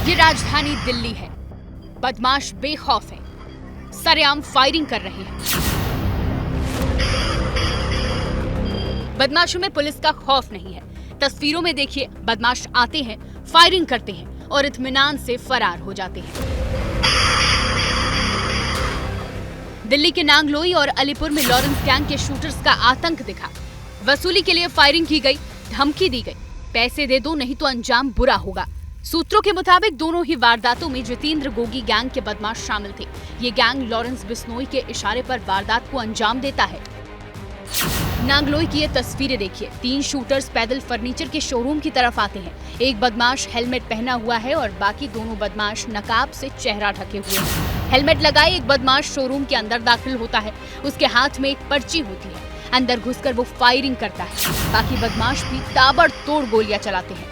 ये राजधानी दिल्ली है। बदमाश बेखौफ है, सरेआम फायरिंग कर रहे हैं। बदमाशों में पुलिस का खौफ नहीं है। तस्वीरों में देखिए, बदमाश आते हैं, फायरिंग करते हैं और इत्मीनान से फरार हो जाते हैं। दिल्ली के नांगलोई और अलीपुर में लॉरेंस गैंग के शूटर्स का आतंक दिखा। वसूली के लिए फायरिंग की गई, धमकी दी गई, पैसे दे दो नहीं तो अंजाम बुरा होगा। सूत्रों के मुताबिक दोनों ही वारदातों में जितेंद्र गोगी गैंग के बदमाश शामिल थे। ये गैंग लॉरेंस बिश्नोई के इशारे पर वारदात को अंजाम देता है। नांगलोई की ये तस्वीरें देखिए। 3 शूटर्स पैदल फर्नीचर के शोरूम की तरफ आते हैं। एक बदमाश हेलमेट पहना हुआ है और बाकी दोनों बदमाश नकाब से चेहरा ढके हुए हैं। हेलमेट लगाए एक बदमाश शोरूम के अंदर दाखिल होता है। उसके हाथ में एक पर्ची होती है। अंदर घुसकर वो फायरिंग करता है। बाकी बदमाश भी ताबड़तोड़ गोलियां चलाते हैं।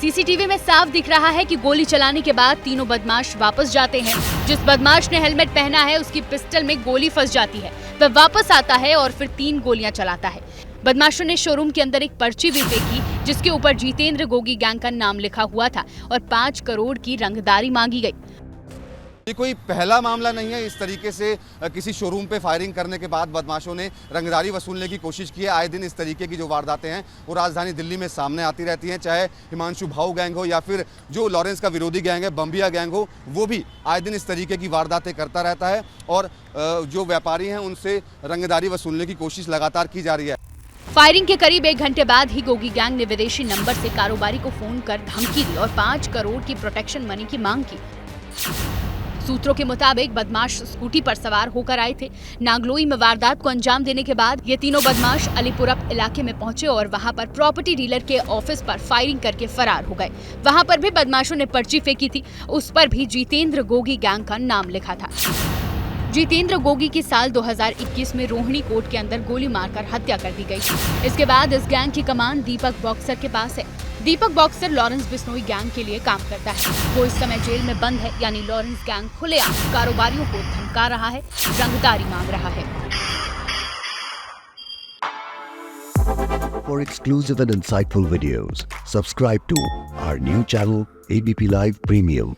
सीसीटीवी में साफ दिख रहा है कि गोली चलाने के बाद तीनों बदमाश वापस जाते हैं। जिस बदमाश ने हेलमेट पहना है उसकी पिस्टल में गोली फंस जाती है। वह वापस आता है और फिर 3 गोलियां चलाता है। बदमाशों ने शोरूम के अंदर एक पर्ची भी फेंकी जिसके ऊपर जितेंद्र गोगी गैंग का नाम लिखा हुआ था और 5 करोड़ की रंगदारी मांगी गई। ये कोई पहला मामला नहीं है। इस तरीके से किसी शोरूम पे फायरिंग करने के बाद बदमाशों ने रंगदारी वसूलने की कोशिश की है। आए दिन इस तरीके की जो वारदातें हैं वो राजधानी दिल्ली में सामने आती रहती हैं। चाहे हिमांशु भाऊ गैंग हो या फिर जो लॉरेंस का विरोधी गैंग है बम्बिया गैंग हो, वो भी आए दिन इस तरीके की वारदातें करता रहता है और जो व्यापारी हैं उनसे रंगदारी वसूलने की कोशिश लगातार की जा रही है। फायरिंग के करीब 1 घंटे बाद ही गोगी गैंग ने विदेशी नंबर से कारोबारी को फोन कर धमकी दी और 5 करोड़ की प्रोटेक्शन मनी की मांग की। सूत्रों के मुताबिक बदमाश स्कूटी पर सवार होकर आए थे। नांगलोई में वारदात को अंजाम देने के बाद ये तीनों बदमाश अलीपुरप इलाके में पहुंचे और वहां पर प्रॉपर्टी डीलर के ऑफिस पर फायरिंग करके फरार हो गए। वहां पर भी बदमाशों ने पर्ची फेंकी थी। उस पर भी जितेंद्र गोगी गैंग का नाम लिखा था। जितेंद्र गोगी की साल 2021 में रोहिणी कोर्ट के अंदर गोली मारकर हत्या कर दी गई थी। इसके बाद इस गैंग की कमान दीपक बॉक्सर के पास है। दीपक बॉक्सर लॉरेंस बिश्नोई गैंग के लिए काम करता है। वो इस समय जेल में बंद है, यानी लॉरेंस गैंग खुलेआम कारोबारियों को धमका रहा है, रंगदारी मांग रहा है। For exclusive and insightful videos, subscribe to our new channel ABP Live Premium.